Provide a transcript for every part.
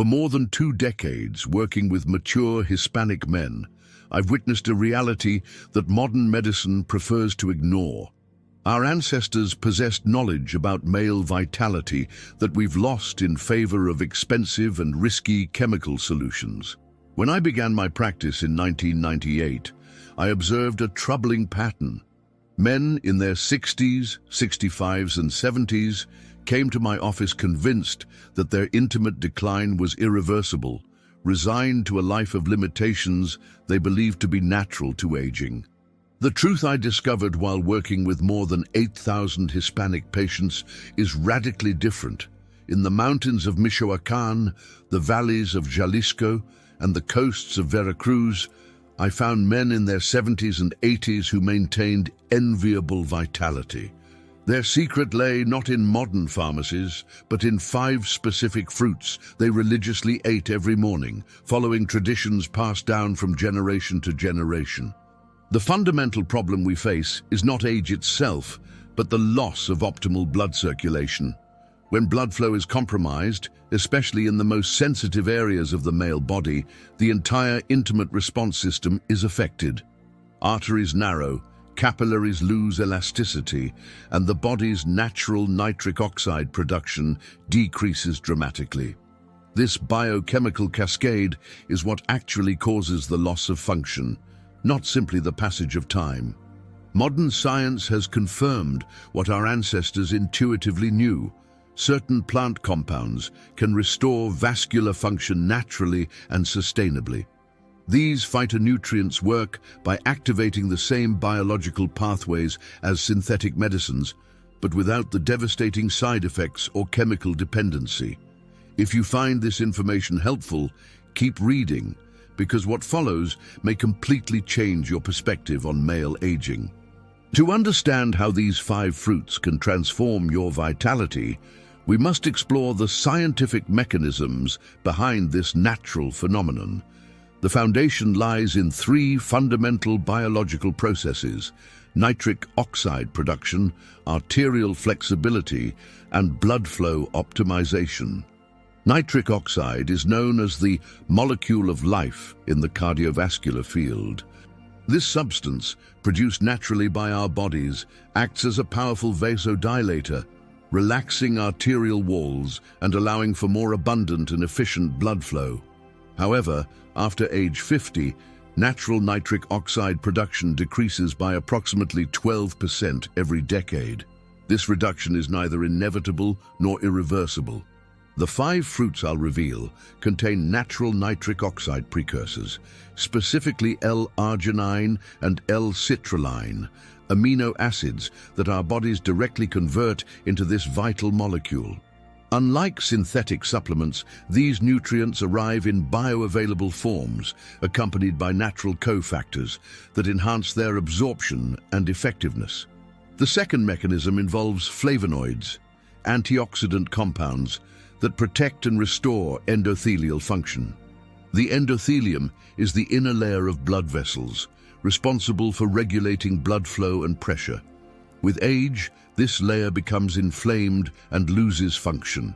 For more than 2 decades, working with mature Hispanic men, I've witnessed a reality that modern medicine prefers to ignore. Our ancestors possessed knowledge about male vitality that we've lost in favor of expensive and risky chemical solutions. When I began my practice in 1998, I observed a troubling pattern. Men in their 60s, 65s, and 70s came to my office convinced that their intimate decline was irreversible, resigned to a life of limitations they believed to be natural to aging. The truth I discovered while working with more than 8,000 Hispanic patients is radically different. In the mountains of Michoacán, the valleys of Jalisco, and the coasts of Veracruz, I found men in their 70s and 80s who maintained enviable vitality. Their secret lay not in modern pharmacies, but in 5 specific fruits they religiously ate every morning, following traditions passed down from generation to generation. The fundamental problem we face is not age itself, but the loss of optimal blood circulation. When blood flow is compromised, especially in the most sensitive areas of the male body, the entire intimate response system is affected. Arteries narrow, capillaries lose elasticity, and the body's natural nitric oxide production decreases dramatically. This biochemical cascade is what actually causes the loss of function, not simply the passage of time. Modern science has confirmed what our ancestors intuitively knew. Certain plant compounds can restore vascular function naturally and sustainably. These phytonutrients work by activating the same biological pathways as synthetic medicines, but without the devastating side effects or chemical dependency. If you find this information helpful, keep reading, because what follows may completely change your perspective on male aging. To understand how these 5 fruits can transform your vitality, we must explore the scientific mechanisms behind this natural phenomenon. The foundation lies in 3 fundamental biological processes: nitric oxide production, arterial flexibility, and blood flow optimization. Nitric oxide is known as the molecule of life in the cardiovascular field. This substance, produced naturally by our bodies, acts as a powerful vasodilator, relaxing arterial walls and allowing for more abundant and efficient blood flow. However, after age 50, natural nitric oxide production decreases by approximately 12% every decade. This reduction is neither inevitable nor irreversible. The 5 fruits I'll reveal contain natural nitric oxide precursors, specifically L-arginine and L-citrulline, amino acids that our bodies directly convert into this vital molecule. Unlike synthetic supplements, these nutrients arrive in bioavailable forms, accompanied by natural cofactors that enhance their absorption and effectiveness. The second mechanism involves flavonoids, antioxidant compounds that protect and restore endothelial function. The endothelium is the inner layer of blood vessels, responsible for regulating blood flow and pressure. With age, this layer becomes inflamed and loses function.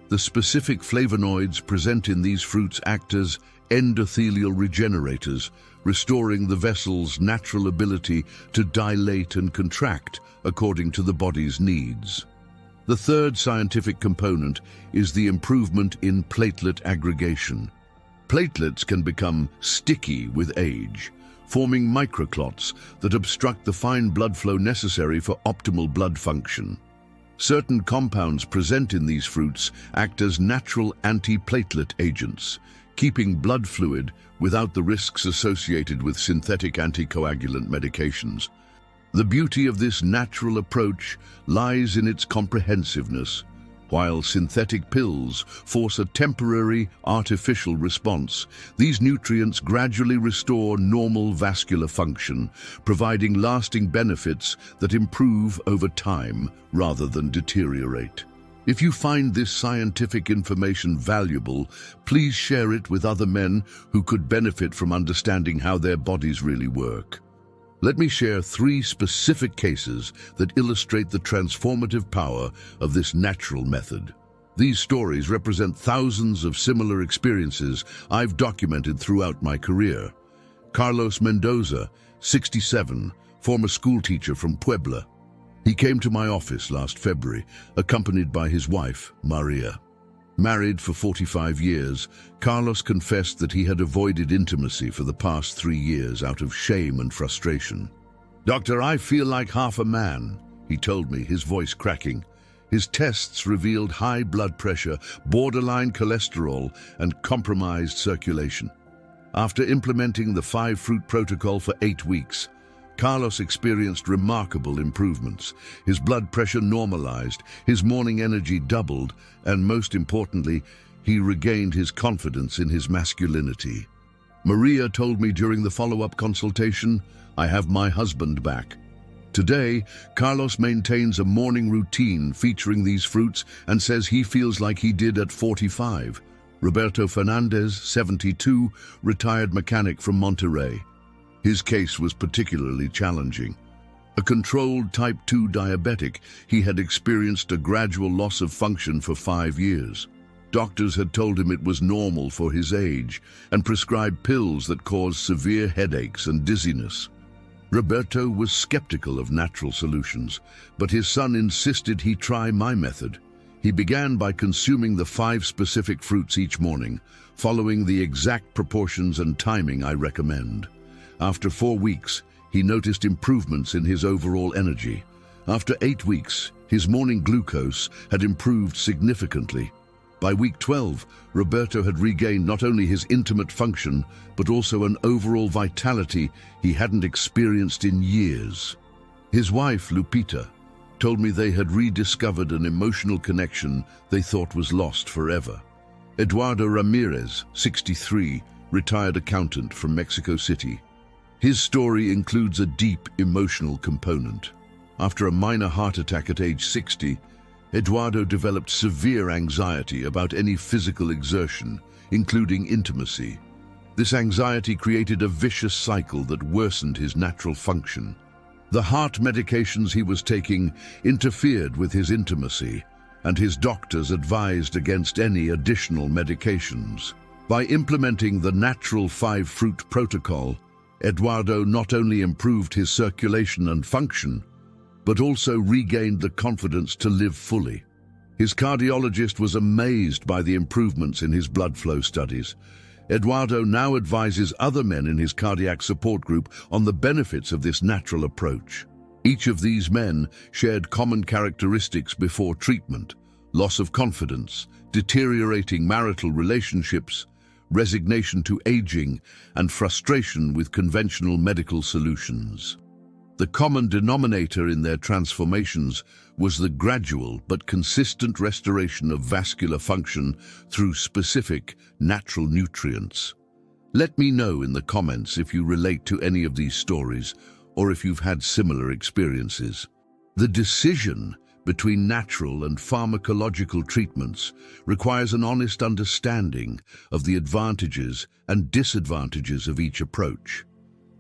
The specific flavonoids present in these fruits act as endothelial regenerators, restoring the vessel's natural ability to dilate and contract according to the body's needs. The third scientific component is the improvement in platelet aggregation. Platelets can become sticky with age, forming microclots that obstruct the fine blood flow necessary for optimal blood function. Certain compounds present in these fruits act as natural antiplatelet agents, keeping blood fluid without the risks associated with synthetic anticoagulant medications. The beauty of this natural approach lies in its comprehensiveness. While synthetic pills force a temporary, artificial response, these nutrients gradually restore normal vascular function, providing lasting benefits that improve over time rather than deteriorate. If you find this scientific information valuable, please share it with other men who could benefit from understanding how their bodies really work. Let me share 3 specific cases that illustrate the transformative power of this natural method. These stories represent thousands of similar experiences I've documented throughout my career. Carlos Mendoza, 67, former schoolteacher from Puebla. He came to my office last February, accompanied by his wife, Maria. Married for 45 years, Carlos confessed that he had avoided intimacy for the past 3 years out of shame and frustration. "Doctor, I feel like half a man," he told me, his voice cracking. His tests revealed high blood pressure, borderline cholesterol, and compromised circulation. After implementing the 5-fruit protocol for 8 weeks, Carlos experienced remarkable improvements. His blood pressure normalized, his morning energy doubled, and most importantly, he regained his confidence in his masculinity. Maria told me during the follow-up consultation, "I have my husband back." Today, Carlos maintains a morning routine featuring these fruits and says he feels like he did at 45. Roberto Fernandez, 72, retired mechanic from Monterrey. His case was particularly challenging. A controlled type 2 diabetic, he had experienced a gradual loss of function for 5 years. Doctors had told him it was normal for his age and prescribed pills that caused severe headaches and dizziness. Roberto was skeptical of natural solutions, but his son insisted he try my method. He began by consuming the 5 specific fruits each morning, following the exact proportions and timing I recommend. After 4 weeks, he noticed improvements in his overall energy. After 8 weeks, his morning glucose had improved significantly. By week 12, Roberto had regained not only his intimate function, but also an overall vitality he hadn't experienced in years. His wife, Lupita, told me they had rediscovered an emotional connection they thought was lost forever. Eduardo Ramirez, 63, retired accountant from Mexico City. His story includes a deep emotional component. After a minor heart attack at age 60, Eduardo developed severe anxiety about any physical exertion, including intimacy. This anxiety created a vicious cycle that worsened his natural function. The heart medications he was taking interfered with his intimacy, and his doctors advised against any additional medications. By implementing the natural 5-fruit protocol, Eduardo not only improved his circulation and function, but also regained the confidence to live fully. His cardiologist was amazed by the improvements in his blood flow studies. Eduardo now advises other men in his cardiac support group on the benefits of this natural approach. Each of these men shared common characteristics before treatment: loss of confidence, deteriorating marital relationships, resignation to aging, and frustration with conventional medical solutions. The common denominator in their transformations was the gradual but consistent restoration of vascular function through specific natural nutrients. Let me know in the comments if you relate to any of these stories or if you've had similar experiences. The decision between natural and pharmacological treatments requires an honest understanding of the advantages and disadvantages of each approach.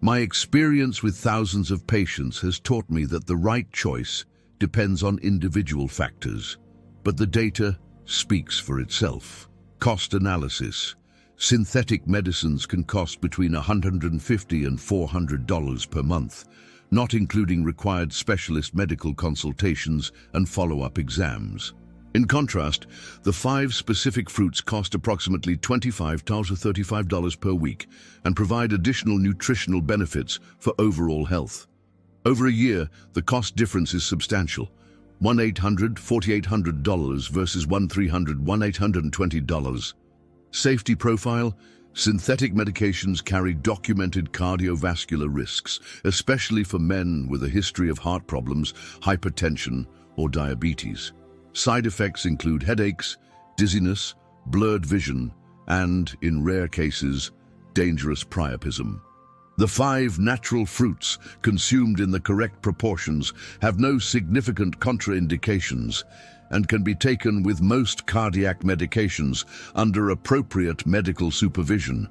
My experience with thousands of patients has taught me that the right choice depends on individual factors, but the data speaks for itself. Cost analysis. Synthetic medicines can cost between $150 and $400 per month, not including required specialist medical consultations and follow-up exams. In contrast, the 5 specific fruits cost approximately $25 to $35 per week and provide additional nutritional benefits for overall health. Over a year, the cost difference is substantial: $1,800–$4,800 versus $1,300–$1,820. Safety profile. Synthetic medications carry documented cardiovascular risks, especially for men with a history of heart problems, hypertension, or diabetes. Side effects include headaches, dizziness, blurred vision, and, in rare cases, dangerous priapism. The 5 natural fruits, consumed in the correct proportions, have no significant contraindications and can be taken with most cardiac medications under appropriate medical supervision.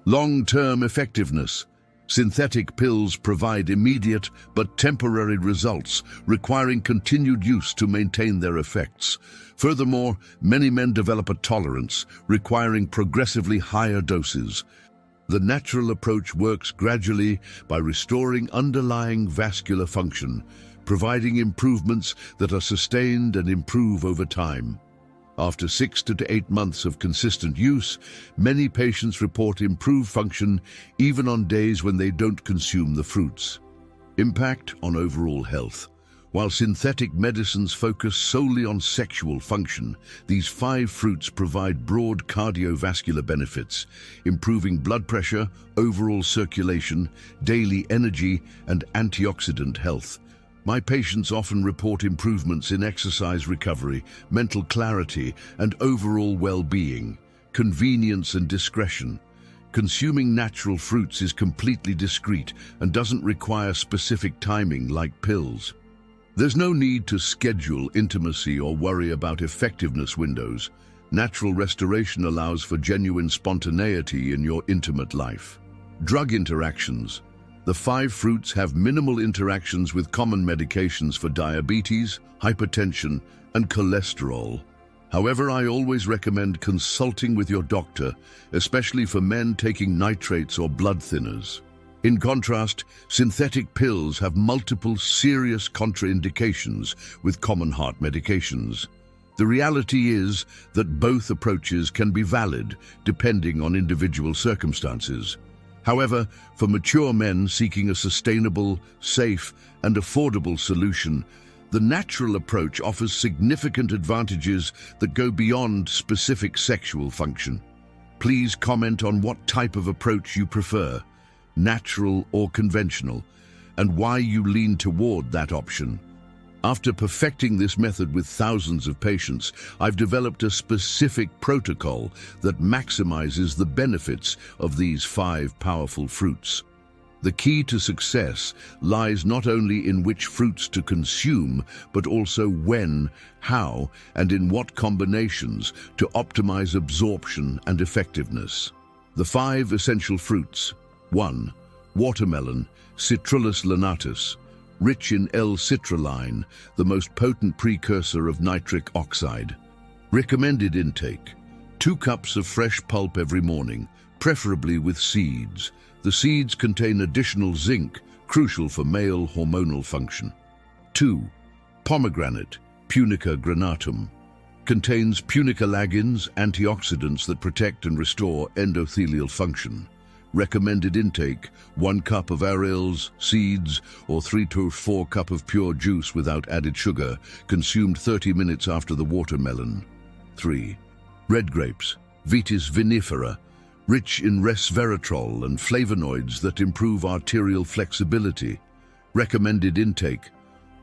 Long-term effectiveness. Synthetic pills provide immediate but temporary results, requiring continued use to maintain their effects. Furthermore, many men develop a tolerance, requiring progressively higher doses. The natural approach works gradually by restoring underlying vascular function, providing improvements that are sustained and improve over time. After 6 to 8 months of consistent use, many patients report improved function even on days when they don't consume the fruits. Impact on overall health. While synthetic medicines focus solely on sexual function, these 5 fruits provide broad cardiovascular benefits, improving blood pressure, overall circulation, daily energy, and antioxidant health. My patients often report improvements in exercise recovery, mental clarity, and overall well-being. Convenience and discretion. Consuming natural fruits is completely discreet and doesn't require specific timing like pills. There's no need to schedule intimacy or worry about effectiveness windows. Natural restoration allows for genuine spontaneity in your intimate life. Drug interactions. The 5 fruits have minimal interactions with common medications for diabetes, hypertension, and cholesterol. However, I always recommend consulting with your doctor, especially for men taking nitrates or blood thinners. In contrast, synthetic pills have multiple serious contraindications with common heart medications. The reality is that both approaches can be valid depending on individual circumstances. However, for mature men seeking a sustainable, safe, and affordable solution, the natural approach offers significant advantages that go beyond specific sexual function. Please comment on what type of approach you prefer, natural or conventional, and why you lean toward that option. After perfecting this method with thousands of patients, I've developed a specific protocol that maximizes the benefits of these 5 powerful fruits. The key to success lies not only in which fruits to consume, but also when, how, and in what combinations to optimize absorption and effectiveness. The 5 essential fruits. 1. Watermelon, Citrullus lanatus. Rich in L-citrulline, the most potent precursor of nitric oxide. Recommended intake: 2 cups of fresh pulp every morning, preferably with seeds. The seeds contain additional zinc, crucial for male hormonal function. 2. Pomegranate, Punica granatum. Contains punicalagins, antioxidants that protect and restore endothelial function. Recommended intake: 1 cup of arils, seeds, or 3 to 4 cups of pure juice without added sugar, consumed 30 minutes after the watermelon. 3. Red grapes, Vitis vinifera, rich in resveratrol and flavonoids that improve arterial flexibility. Recommended intake: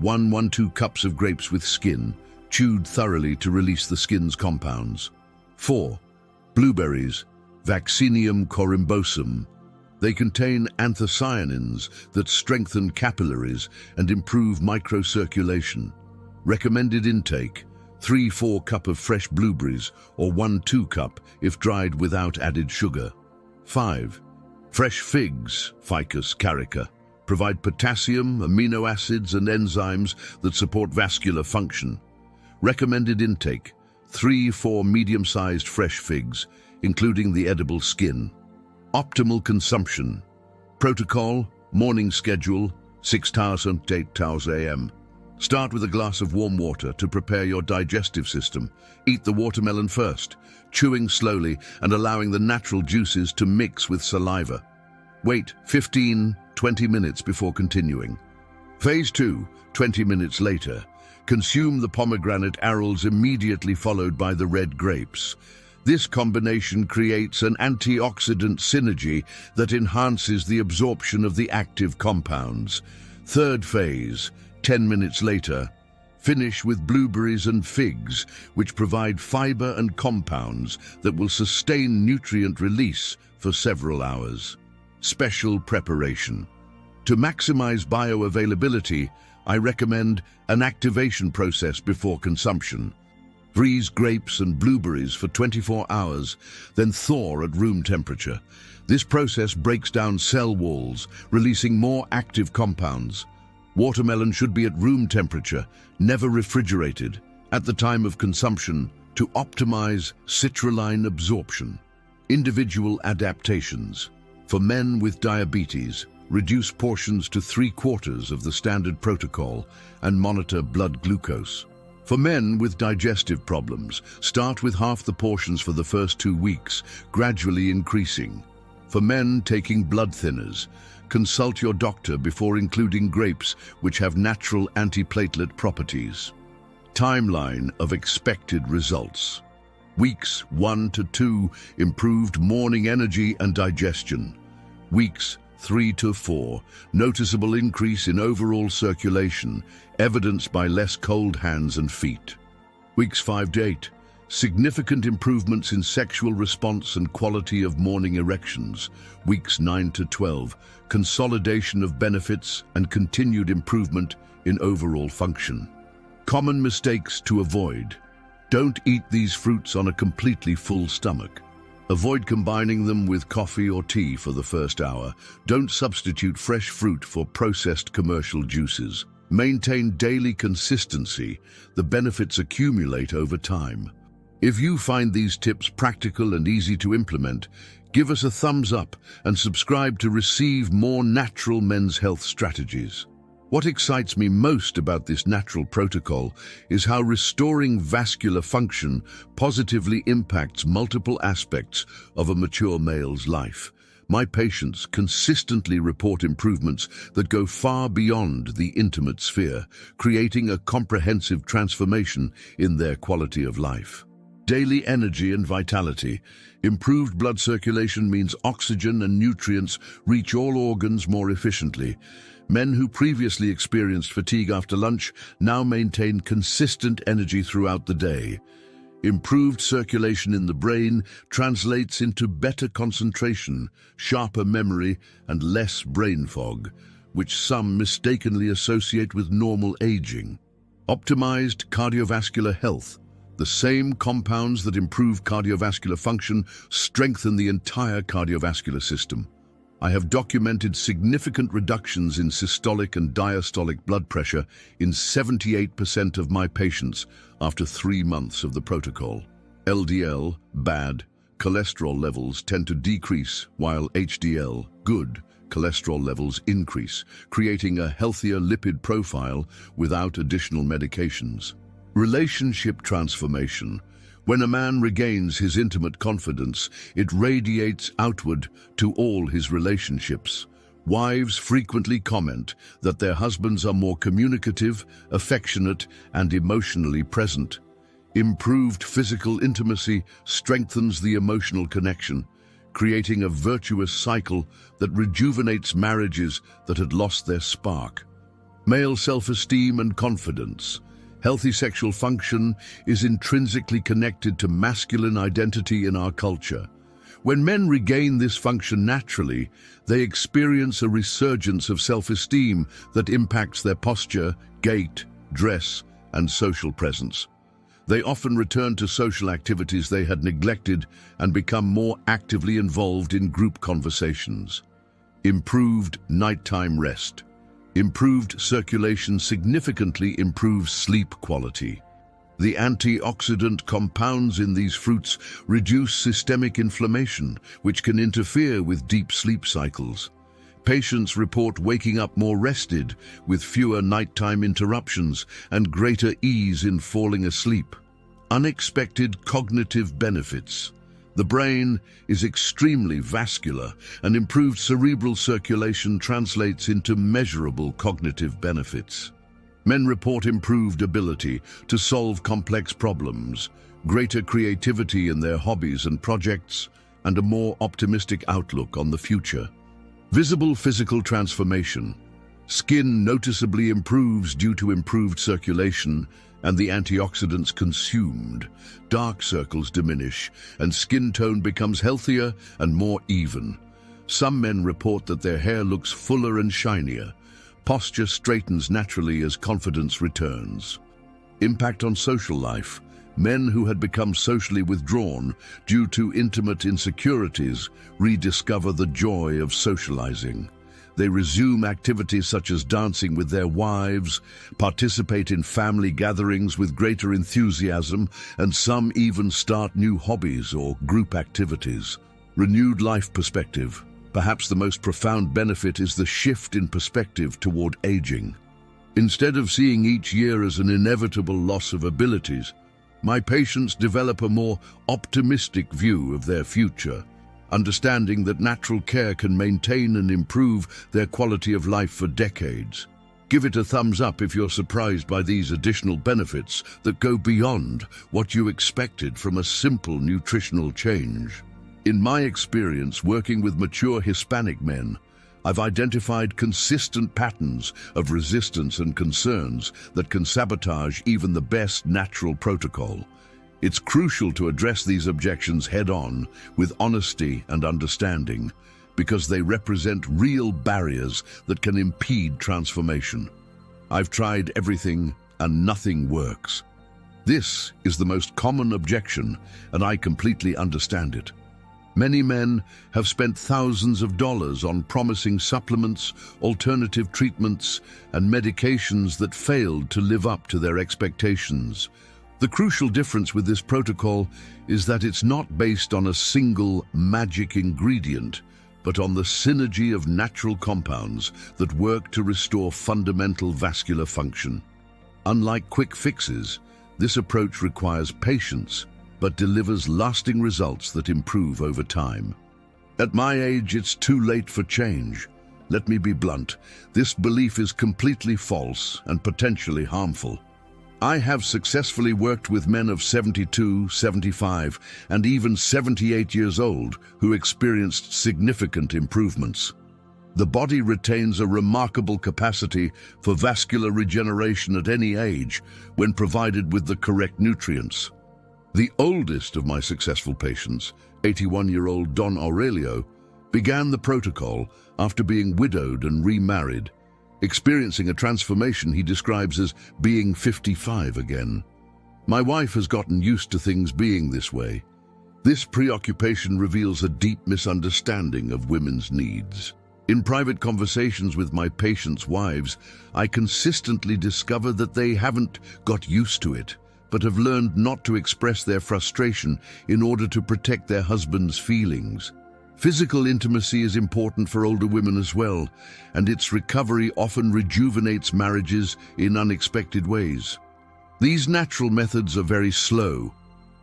1–2 cups of grapes with skin, chewed thoroughly to release the skin's compounds. 4. Blueberries, Vaccinium corymbosum. They contain anthocyanins that strengthen capillaries and improve microcirculation. Recommended intake: 3–4 cups of fresh blueberries, or 1–2 cups if dried without added sugar. 5. Fresh figs, Ficus carica, provide potassium, amino acids, and enzymes that support vascular function. Recommended intake: 3–4 medium-sized fresh figs, including the edible skin. Optimal consumption. Protocol: morning schedule, 6:00 to 8:00 a.m. Start with a glass of warm water to prepare your digestive system. Eat the watermelon first, chewing slowly and allowing the natural juices to mix with saliva. Wait 15–20 minutes before continuing. Phase 2, 20 minutes later. Consume the pomegranate arils immediately followed by the red grapes. This combination creates an antioxidant synergy that enhances the absorption of the active compounds. Third phase, 10 minutes later. Finish with blueberries and figs, which provide fiber and compounds that will sustain nutrient release for several hours. Special preparation. To maximize bioavailability, I recommend an activation process before consumption. Freeze grapes and blueberries for 24 hours, then thaw at room temperature. This process breaks down cell walls, releasing more active compounds. Watermelon should be at room temperature, never refrigerated, at the time of consumption to optimize citrulline absorption. Individual adaptations. For men with diabetes, reduce portions to 3/4 of the standard protocol and monitor blood glucose. For men with digestive problems, start with half the portions for the first 2 weeks, gradually increasing. For men taking blood thinners, consult your doctor before including grapes, which have natural antiplatelet properties. Timeline of expected results. Weeks 1 to 2, improved morning energy and digestion. Weeks 3 to 4, noticeable increase in overall circulation, evidenced by less cold hands and feet. Weeks 5 to 8, significant improvements in sexual response and quality of morning erections. Weeks 9 to 12, consolidation of benefits and continued improvement in overall function. Common mistakes to avoid. Don't eat these fruits on a completely full stomach. Avoid combining them with coffee or tea for the first hour. Don't substitute fresh fruit for processed commercial juices. Maintain daily consistency. The benefits accumulate over time. If you find these tips practical and easy to implement, give us a thumbs up and subscribe to receive more natural men's health strategies. What excites me most about this natural protocol is how restoring vascular function positively impacts multiple aspects of a mature male's life. My patients consistently report improvements that go far beyond the intimate sphere, creating a comprehensive transformation in their quality of life. Daily energy and vitality. Improved blood circulation means oxygen and nutrients reach all organs more efficiently. Men who previously experienced fatigue after lunch now maintain consistent energy throughout the day. Improved circulation in the brain translates into better concentration, sharper memory, and less brain fog, which some mistakenly associate with normal aging. Optimized cardiovascular health. The same compounds that improve cardiovascular function strengthen the entire cardiovascular system. I have documented significant reductions in systolic and diastolic blood pressure in 78% of my patients after 3 months of the protocol. LDL, bad, cholesterol levels tend to decrease, while HDL, good, cholesterol levels increase, creating a healthier lipid profile without additional medications. Relationship transformation. When a man regains his intimate confidence, it radiates outward to all his relationships. Wives frequently comment that their husbands are more communicative, affectionate, and emotionally present. Improved physical intimacy strengthens the emotional connection, creating a virtuous cycle that rejuvenates marriages that had lost their spark. Male self-esteem and confidence. Healthy sexual function is intrinsically connected to masculine identity in our culture. When men regain this function naturally, they experience a resurgence of self-esteem that impacts their posture, gait, dress, and social presence. They often return to social activities they had neglected and become more actively involved in group conversations. Improved nighttime rest. Improved circulation significantly improves sleep quality. The antioxidant compounds in these fruits reduce systemic inflammation, which can interfere with deep sleep cycles. Patients report waking up more rested, with fewer nighttime interruptions and greater ease in falling asleep. Unexpected cognitive benefits. The brain is extremely vascular, and improved cerebral circulation translates into measurable cognitive benefits. Men report improved ability to solve complex problems, greater creativity in their hobbies and projects, and a more optimistic outlook on the future. Visible physical transformation. Skin noticeably improves due to improved circulation and the antioxidants consumed. Dark circles diminish, and skin tone becomes healthier and more even. Some men report that their hair looks fuller and shinier. Posture straightens naturally as confidence returns. Impact on social life. Men who had become socially withdrawn due to intimate insecurities rediscover the joy of socializing. They resume activities such as dancing with their wives, participate in family gatherings with greater enthusiasm, and some even start new hobbies or group activities. Renewed life perspective. Perhaps the most profound benefit is the shift in perspective toward aging. Instead of seeing each year as an inevitable loss of abilities, my patients develop a more optimistic view of their future, understanding that natural care can maintain and improve their quality of life for decades. Give it a thumbs up if you're surprised by these additional benefits that go beyond what you expected from a simple nutritional change. In my experience working with mature Hispanic men, I've identified consistent patterns of resistance and concerns that can sabotage even the best natural protocol. It's crucial to address these objections head-on with honesty and understanding, because they represent real barriers that can impede transformation. I've tried everything and nothing works. This is the most common objection, and I completely understand it. Many men have spent thousands of dollars on promising supplements, alternative treatments, and medications that failed to live up to their expectations. The crucial difference with this protocol is that it's not based on a single magic ingredient, but on the synergy of natural compounds that work to restore fundamental vascular function. Unlike quick fixes, this approach requires patience, but delivers lasting results that improve over time. At my age, it's too late for change. Let me be blunt. This belief is completely false and potentially harmful. I have successfully worked with men of 72, 75, and even 78 years old who experienced significant improvements. The body retains a remarkable capacity for vascular regeneration at any age when provided with the correct nutrients. The oldest of my successful patients, 81-year-old Don Aurelio, began the protocol after being widowed and remarried, experiencing a transformation he describes as being 55 again. My wife has gotten used to things being this way. This preoccupation reveals a deep misunderstanding of women's needs. In private conversations with my patients' wives, I consistently discover that they haven't got used to it, but have learned not to express their frustration in order to protect their husband's feelings. Physical intimacy is important for older women as well, and its recovery often rejuvenates marriages in unexpected ways. These natural methods are very slow.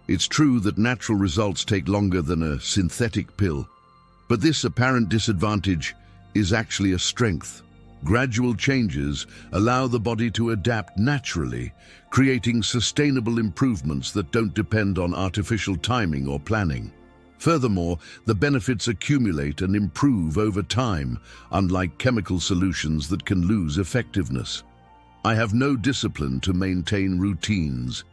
It's true that natural results take longer than a synthetic pill, but this apparent disadvantage is actually a strength. Gradual changes allow the body to adapt naturally, creating sustainable improvements that don't depend on artificial timing or planning. Furthermore, the benefits accumulate and improve over time, unlike chemical solutions that can lose effectiveness. I have no discipline to maintain routines.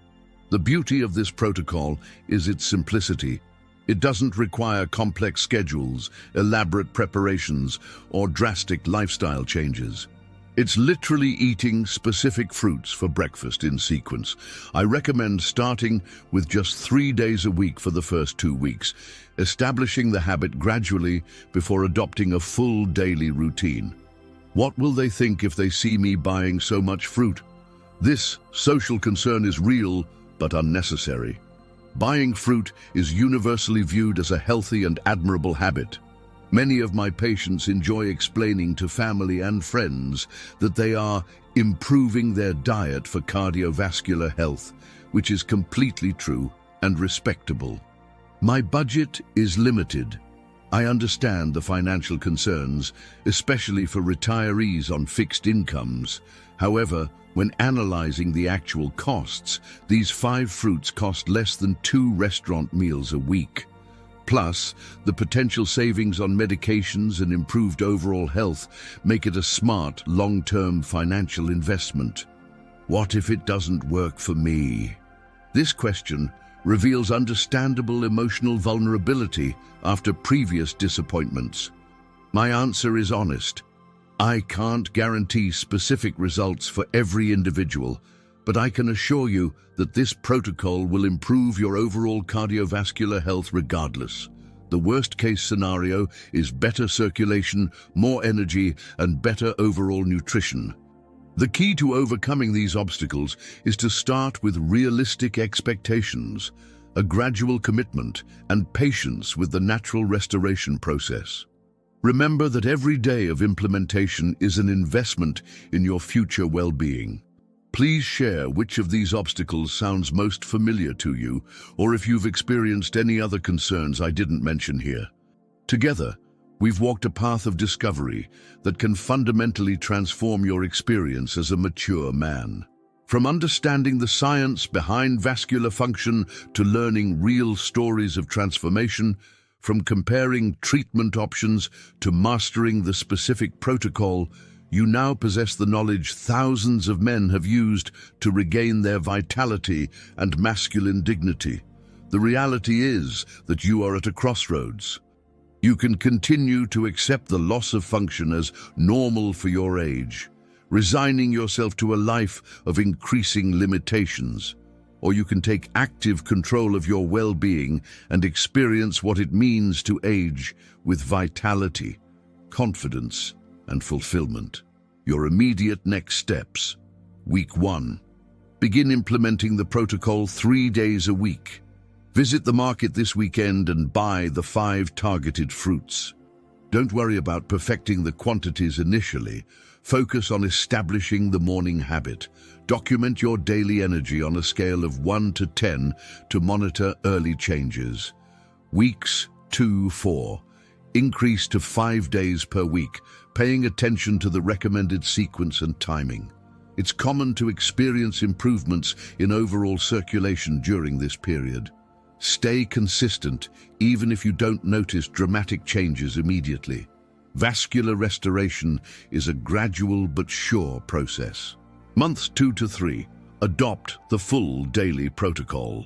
The beauty of this protocol is its simplicity. It doesn't require complex schedules, elaborate preparations, or drastic lifestyle changes. It's literally eating specific fruits for breakfast in sequence. I recommend starting with just 3 days a week for the first 2 weeks, establishing the habit gradually before adopting a full daily routine. What will they think if they see me buying so much fruit? This social concern is real but unnecessary. Buying fruit is universally viewed as a healthy and admirable habit. Many of my patients enjoy explaining to family and friends that they are improving their diet for cardiovascular health, which is completely true and respectable. My budget is limited. I understand the financial concerns, especially for retirees on fixed incomes. However, when analyzing the actual costs, these 5 fruits cost less than 2 restaurant meals a week. Plus, the potential savings on medications and improved overall health make it a smart, long-term financial investment. What if it doesn't work for me? This question reveals understandable emotional vulnerability after previous disappointments. My answer is honest. I can't guarantee specific results for every individual. but I can assure you that this protocol will improve your overall cardiovascular health regardless. The worst-case scenario is better circulation, more energy, and better overall nutrition. The key to overcoming these obstacles is to start with realistic expectations, a gradual commitment, and patience with the natural restoration process. Remember that every day of implementation is an investment in your future well-being. Please share which of these obstacles sounds most familiar to you, or if you've experienced any other concerns I didn't mention here. Together, we've walked a path of discovery that can fundamentally transform your experience as a mature man. From understanding the science behind vascular function to learning real stories of transformation, from comparing treatment options to mastering the specific protocol, you now possess the knowledge thousands of men have used to regain their vitality and masculine dignity. The reality is that you are at a crossroads. You can continue to accept the loss of function as normal for your age, resigning yourself to a life of increasing limitations. Or you can take active control of your well-being and experience what it means to age with vitality, confidence, and fulfillment. Your immediate next steps. Week 1. Begin implementing the protocol 3 days a week. Visit the market this weekend and buy the 5 targeted fruits. Don't worry about perfecting the quantities initially. Focus on establishing the morning habit. Document your daily energy on a scale of 1 to 10 to monitor early changes. Weeks 2-4. Increase to 5 days per week, paying attention to the recommended sequence and timing. It's common to experience improvements in overall circulation during this period. Stay consistent, even if you don't notice dramatic changes immediately. Vascular restoration is a gradual but sure process. Months 2 to 3. Adopt the full daily protocol.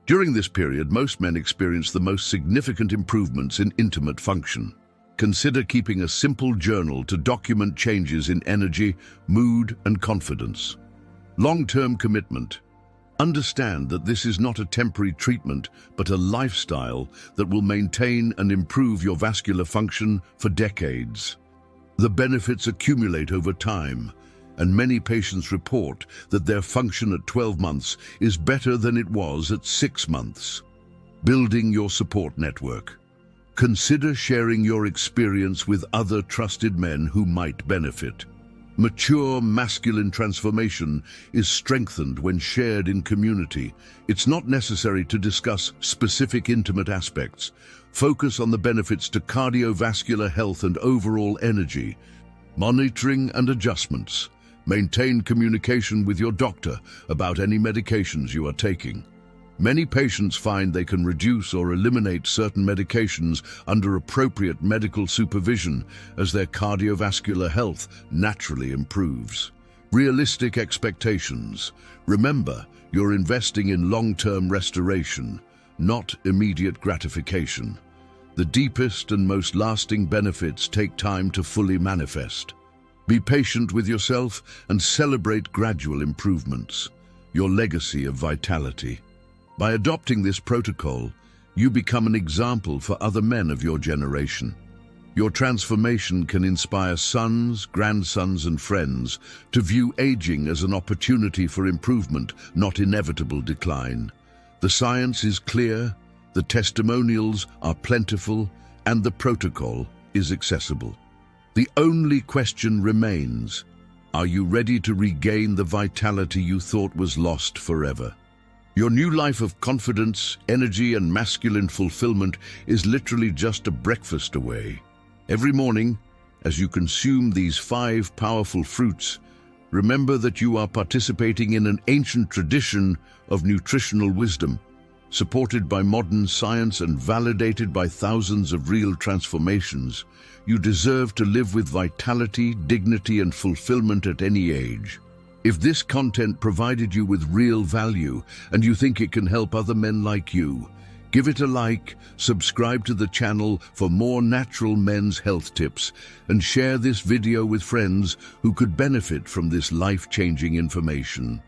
During this period, most men experience the most significant improvements in intimate function. Consider keeping a simple journal to document changes in energy, mood, and confidence. Long-term commitment. Understand that this is not a temporary treatment, but a lifestyle that will maintain and improve your vascular function for decades. The benefits accumulate over time, and many patients report that their function at 12 months is better than it was at 6 months. Building your support network. Consider sharing your experience with other trusted men who might benefit. Mature masculine transformation is strengthened when shared in community. It's not necessary to discuss specific intimate aspects. Focus on the benefits to cardiovascular health and overall energy. Monitoring and adjustments. Maintain communication with your doctor about any medications you are taking. Many patients find they can reduce or eliminate certain medications under appropriate medical supervision as their cardiovascular health naturally improves. Realistic expectations. Remember, you're investing in long-term restoration, not immediate gratification. The deepest and most lasting benefits take time to fully manifest. Be patient with yourself and celebrate gradual improvements, your legacy of vitality. By adopting this protocol, you become an example for other men of your generation. Your transformation can inspire sons, grandsons, and friends to view aging as an opportunity for improvement, not inevitable decline. The science is clear, the testimonials are plentiful, and the protocol is accessible. The only question remains: are you ready to regain the vitality you thought was lost forever? Your new life of confidence, energy, and masculine fulfillment is literally just a breakfast away. Every morning, as you consume these 5 powerful fruits, remember that you are participating in an ancient tradition of nutritional wisdom, supported by modern science and validated by thousands of real transformations. You deserve to live with vitality, dignity, and fulfillment at any age. If this content provided you with real value and you think it can help other men like you, give it a like, subscribe to the channel for more natural men's health tips, and share this video with friends who could benefit from this life-changing information.